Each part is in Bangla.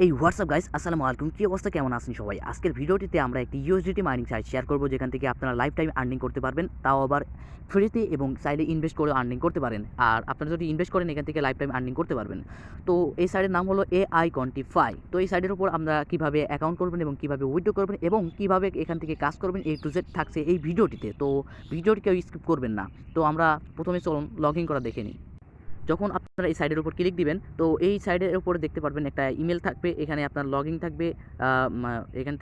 এই হোয়াটসঅ্যাপ গাইস, আসসালামু আলাইকুম। কী অবস্থা, কেমন আছেন সবাই? আজকের ভিডিওটিতে আমরা একটি ইউএসডিটি মাইনিং সাইট শেয়ার করব, যেখান থেকে আপনারা লাইফ টাইম আর্নিং করতে পারবেন, তাও আবার ফ্রিতে, এবং চাইলে ইনভেস্ট করে আর্নিং করতে পারেন। আর আপনারা যদি ইনভেস্ট করেন, এখান থেকে লাইফ টাইম আর্নিং করতে পারবেন। তো এই সাইটের নাম হলো AI কোয়ান্টিফাই। তো এই সাইটের উপর আমরা কীভাবে অ্যাকাউন্ট করবেন এবং কীভাবে উইথড্র করবেন এবং কীভাবে এখান থেকে কাজ করবেন, A to Z থাকছে এই ভিডিওটিতে। তো ভিডিওটি কেউ স্কিপ করবেন না। তো আমরা প্রথমে চলুন লগ ইন করা দেখে নিই। যখন আপনারা এই সাইডের উপর ক্লিক দিবেন, তো এই সাইডের উপরে দেখতে পারবেন একটা ইমেল থাকবে, এখানে আপনার লগইন থাকবে। এখান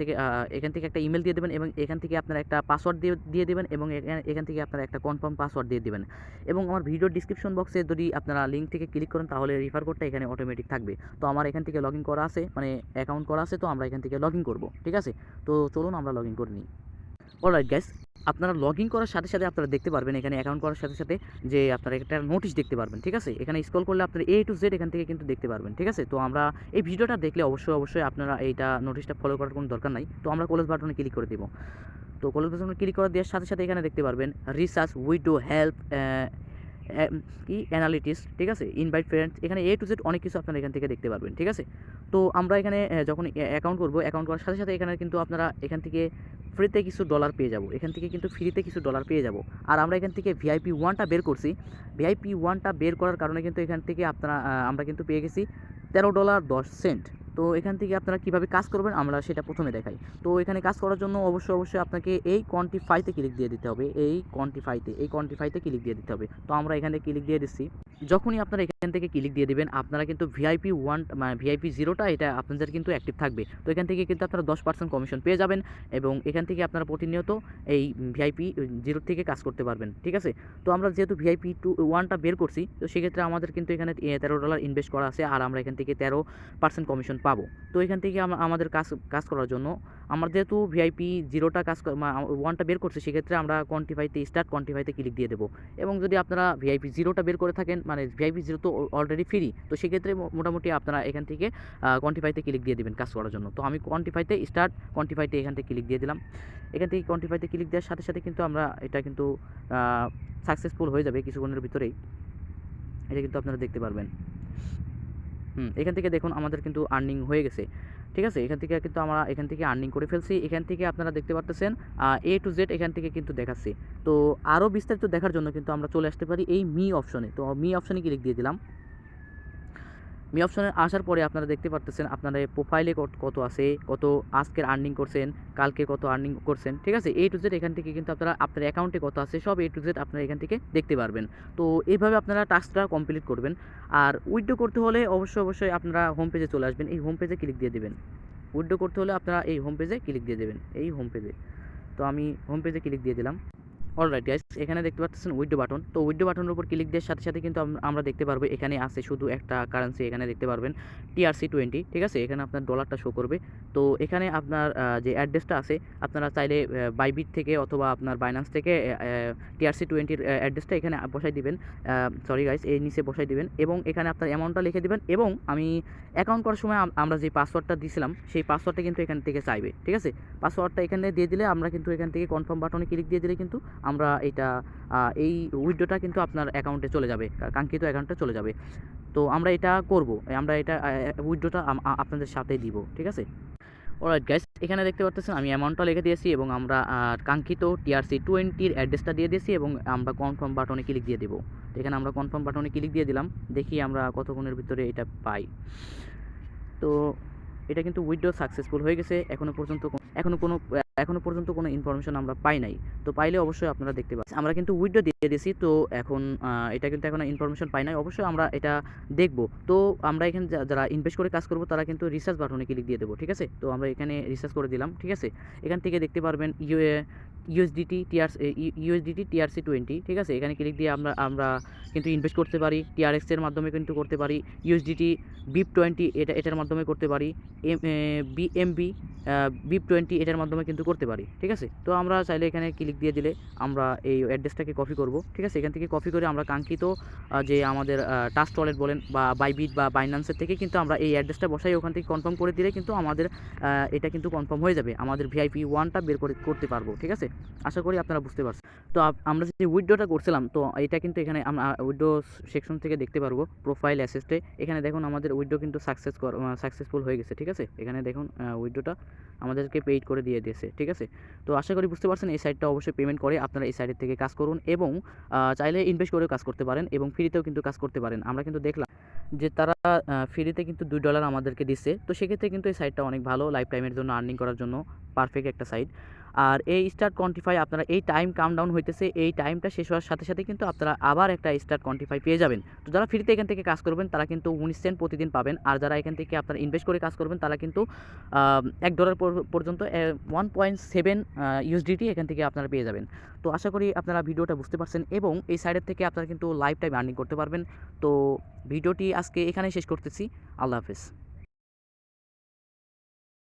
থেকে একটা ইমেল দিয়ে দেবেন এবং এখান থেকে আপনারা একটা পাসওয়ার্ড দিয়ে দেবেন এবং এখান থেকে আপনারা একটা কনফার্ম পাসওয়ার্ড দিয়ে দেবেন। এবং আমার ভিডিওর ডিসক্রিপশন বক্সে যদি আপনারা লিঙ্ক থেকে ক্লিক করেন, তাহলে রিফার কোডটা এখানে অটোমেটিক থাকবে। তো আমার এখান থেকে লগ ইন করা আছে, মানে অ্যাকাউন্ট করা আছে, তো আমরা এখান থেকে লগ ইন করবো। ঠিক আছে, তো চলুন আমরা লগ ইন করে নিই। অলরাইট গাইস, আপনারা লগ ইন করার সাথে সাথে আপনারা দেখতে পারবেন, এখানে অ্যাকাউন্ট করার সাথে সাথে যে আপনারা একটা নোটিশ দেখতে পারবেন। ঠিক আছে, এখানে স্ক্রল করলে আপনারা A to Z এখান থেকে কিন্তু দেখতে পারবেন। ঠিক আছে, তো আমরা এই ভিডিওটা দেখলে অবশ্যই আপনারা এইটা নোটিশটা ফলো করার কোনো দরকার নাই। তো আমরা ক্লোজ বাটনে ক্লিক করে দেবো। তো ক্লোজ বাটনে ক্লিক করে দেওয়ার সাথে সাথে এখানে দেখতে পারবেন রিসার্চ, উইডো, হেল্প, কি অ্যানালিটিক্স। ঠিক আছে, ইনভাইট ফ্রেন্ডস, এখানে A to Z অনেক কিছু আপনারা এখান থেকে দেখতে পারবেন। ঠিক আছে, তো আমরা এখানে যখন অ্যাকাউন্ট করবো, অ্যাকাউন্ট করার সাথে সাথে এখানে কিন্তু আপনারা এখান থেকে ফ্রিতে কিছু ডলার পেয়ে যাব, এখান থেকে কিন্তু ফ্রিতে কিছু ডলার পেয়ে যাব। আর আমরা এখান থেকে VIP 1টা বের করছি। VIP 1টা বের করার কারণে কিন্তু এখান থেকে আপনারা আমরা কিন্তু পেয়ে গেছি $13.10। তো এখান থেকে আপনারা কীভাবে কাজ করবেন আমরা সেটা প্রথমে দেখাই। তো এখানে কাজ করার জন্য অবশ্যই আপনাকে এই কোয়ান্টিফাইতে ক্লিক দিয়ে দিতে হবে। এই কোয়ান্টিফাইতে ক্লিক দিয়ে দিতে হবে। তো আমরা এখানে ক্লিক দিয়ে দিচ্ছি। যখনই আপনারা এখান থেকে ক্লিক দিয়ে দেবেন, আপনারা কিন্তু VIP 1 মানে VIP 0টা এটা আপনাদের কিন্তু অ্যাক্টিভ থাকবে। তো এখান থেকে কিন্তু আপনারা 10% কমিশন পেয়ে যাবেন এবং এখান থেকে আপনারা প্রতিনিয়ত এই VIP 0 থেকে কাজ করতে পারবেন। ঠিক আছে, তো আমরা যেহেতু VIP 1টা বের করছি, তো সেক্ষেত্রে আমাদের কিন্তু এখানে $13 ইনভেস্ট করা আছে, আর আমরা এখান থেকে 13% কমিশন পাবো। তো এখান থেকে আমাদের কাজ করার জন্য আমরা যেহেতু VIP 0টা 1টা বের করছি, সেক্ষেত্রে আমরা স্টার্ট কোয়ান্টিফাইতে ক্লিক দিয়ে দেবো। এবং যদি আপনারা VIP 0টা বের করে থাকেন, মানে VIP 0 তো অলরেডি ফ্রি, তো সেক্ষেত্রে মোটামুটি আপনারা এখান থেকে কোয়ান্টিফাইতে ক্লিক দিয়ে দেবেন কাজ করার জন্য। তো আমি স্টার্ট কোয়ান্টিফাইতে এখান থেকে ক্লিক দিয়ে দিলাম। এখান থেকে কোয়ান্টিফাইতে ক্লিক দেওয়ার সাথে সাথে কিন্তু এটা কিন্তু সাকসেসফুল হয়ে যাবে কিছুক্ষণের ভিতরেই। এটা কিন্তু আপনারা দেখতে পারবেন। এখান থেকে দেখুন আমাদের কিন্তু আর্নিং হয়ে গেছে। ঠিক আছে, এখান থেকে কিন্তু আমরা এখান থেকে আর্নিং করে ফেলছি। এখান থেকে আপনারা দেখতে পারতেছেন A to Z এখান থেকে কিন্তু দেখাচ্ছি। তো আরও বিস্তারিত দেখার জন্য কিন্তু আমরা চলে আসতে পারি এই মি অপশনে। তো মি অপশনে ক্লিক দিয়ে দিলাম। মি অপশনে আসার পরে আপনারা দেখতে পারতেছেন আপনার প্রোফাইলে কত আছে, কত আজকের আর্নিং করছেন, কালকে কত আর্নিং করছেন। ঠিক আছে, A to Z এখান থেকে কিন্তু আপনারা আপনার অ্যাকাউন্টে কত আছে সব A to Z আপনারা এখান থেকে দেখতে পারবেন। তো এইভাবে আপনারা টাস্কটা কমপ্লিট করবেন। আর উইথড্র করতে হলে অবশ্যই আপনারা হোম পেজে চলে আসবেন। এই হোম পেজে ক্লিক দিয়ে দেবেন। উইথড্র করতে হলে আপনারা এই হোম পেজে ক্লিক দিয়ে দেবেন, এই হোম পেজে। তো আমি হোম পেজে ক্লিক দিয়ে দিলাম। অলরাইট গাইস, এখানে দেখতে পাচ্ছেন উইথড্র বাটন। তো উইথড্র বাটনের উপর ক্লিক দেওয়ার সাথে সাথে কিন্তু আমরা দেখতে পারবো এখানে আছে শুধু একটা কারেন্সি, এখানে দেখতে পারবেন TRC20। ঠিক আছে, এখানে আপনার ডলারটা শো করবে। তো এখানে আপনার যে অ্যাড্রেসটা আছে, আপনারা চাইলে বাইবিট থেকে অথবা আপনার বাইন্যান্স থেকে TRC20-র অ্যাড্রেসটা এখানে বসাই দিবেন। সরি গাইস, এই নিচে বসাই দিবেন এবং এখানে আপনার অ্যামাউন্টটা লিখে দিবেন। এবং আমি অ্যাকাউন্ট করার সময় আমরা যে পাসওয়ার্ডটা দিয়েছিলাম, সেই পাসওয়ার্ডটা কিন্তু এখান থেকে চাইবে। ঠিক আছে, পাসওয়ার্ডটা এখানে দিয়ে দিলে আমরা কিন্তু এখান থেকে কনফার্ম বাটনে ক্লিক দিয়ে দিলে কিন্তু আমরা এই উইথড্রটা কিন্তু আপনার অ্যাকাউন্টে চলে যাবে, কাঙ্ক্ষিত অ্যাকাউন্টে চলে যাবে। তো আমরা এটা করব, আমরা এটা উইথড্রটা আপনাদের সাথে দিব। ঠিক আছে, অলরাইট গাইস, এখানে দেখতে পাচ্ছেন আমি অ্যামাউন্টটা লিখে দিয়েছি এবং আমরা কাঙ্ক্ষিত TRC20-র অ্যাড্রেসটা দিয়ে দিয়েছি এবং আমরা কনফার্ম বাটনে ক্লিক দিয়ে দেবো। তো এখানে আমরা কনফার্ম বাটনে ক্লিক দিয়ে দিলাম। দেখি আমরা কতক্ষণের ভিতরে এটা পাই। তো এটা কিন্তু উইথড্র সাকসেসফুল হয়ে গেছে। এখনো পর্যন্ত কোনো ইনফরমেশন আমরা পাই নাই। তো পাইলে অবশ্যই আপনারা দেখতে পাচ্ছেন আমরা কিন্তু উইথড্র দিয়ে দিয়েছি। তো এখন এটা কিন্তু এখনো ইনফরমেশন পাই নাই, অবশ্যই আমরা এটা দেখব। তো আমরা এখানে যারা ইনভেস্ট করে কাজ করব তারা কিন্তু রিসার্চ বাটনে ক্লিক দিয়ে দেবো। ঠিক আছে, তো আমরা এখানে রিসার্চ করে দিলাম। ঠিক আছে, এখান থেকে দেখতে পারবেন USDT TRC20। ঠিক আছে, এখানে ক্লিক দিয়ে আমরা কিন্তু ইনভেস্ট করতে পারি। TRX এর মাধ্যমে কিন্তু করতে পারি। USDT BIP20 এটার মাধ্যমে করতে পারি। BMB BIP20 এটার মাধ্যমে কিন্তু করতে পারি, ঠিক আছে। তো আমরা চাইলে এখানে ক্লিক দিয়ে দিলে আমরা এই অ্যাড্রেসটাকে কপি করব, ঠিক আছে। এখান থেকে কপি করে আমরা কাঙ্ক্ষিত যে আমাদের ট্রাস্ট ওয়ালেট বলেন বা বাইবিট বা বাইন্যান্সের থেকে কিন্তু আমরা এই অ্যাড্রেসটা বসাই, ওখান থেকে কনফার্ম করে দিলে কিন্তু আমাদের এটা কিন্তু কনফার্ম হয়ে যাবে, আমাদের VIP1টা বের করতে পারবো, ঠিক আছে। আশা করি আপনারা বুঝতে পারছেন। তো আমরা যে উইথড্রটা করছিলাম, তো এটা কিন্তু এখানে আমরা উইথড্র সেকশন থেকে দেখতে পারবো প্রোফাইল অ্যাসেস্টে। এখানে দেখুন আমাদের উইথড্র কিন্তু সাকসেসফুল হয়ে গেছে, ঠিক আছে। এখানে দেখুন উইথড্রটা আমাদেরকে পেইড করে দিয়ে দিয়েছে, ঠিক আছে। তো আশা করি বুঝতে পারছেন। এই সাইটটা অবশ্যই পেমেন্ট করে, আপনারা এই সাইটের থেকে কাজ করুন এবং চাইলে ইনভেস্ট করেও কাজ করতে পারেন এবং ফ্রিতেও কিন্তু কাজ করতে পারেন। আমরা কিন্তু দেখলাম যে তারা ফ্রিতে কিন্তু $2 আমাদেরকে দিচ্ছে। তো সেক্ষেত্রে কিন্তু এই সাইটটা অনেক ভালো, লাইফ টাইমের জন্য আর্নিং করার জন্য পারফেক্ট একটা সাইট। আর এই স্টার্ট কোয়ান্টিফাই আপনারা এই টাইম কাউন্টডাউন হইতেছে, এই টাইমটা শেষ হওয়ার সাথে সাথে কিন্তু আপনারা আবার একটা স্টার্ট কোয়ান্টিফাই পেয়ে যাবেন। তো যারা ফ্রিতে এখান থেকে কাজ করবেন তারা কিন্তু 19 সেন্ট প্রতিদিন পাবেন, আর যারা এখান থেকে আপনারা ইনভেস্ট করে কাজ করবেন তারা কিন্তু $1 পর্যন্ত 1.7 USDT এখান থেকে আপনারা পেয়ে যাবেন। তো আশা করি আপনারা ভিডিওটা বুঝতে পারছেন এবং এই সাইটের থেকে আপনারা কিন্তু লাইফ টাইম আর্নিং করতে পারবেন। তো ভিডিওটি আজকে এখানেই শেষ করতেছি। আল্লাহ হাফেজ।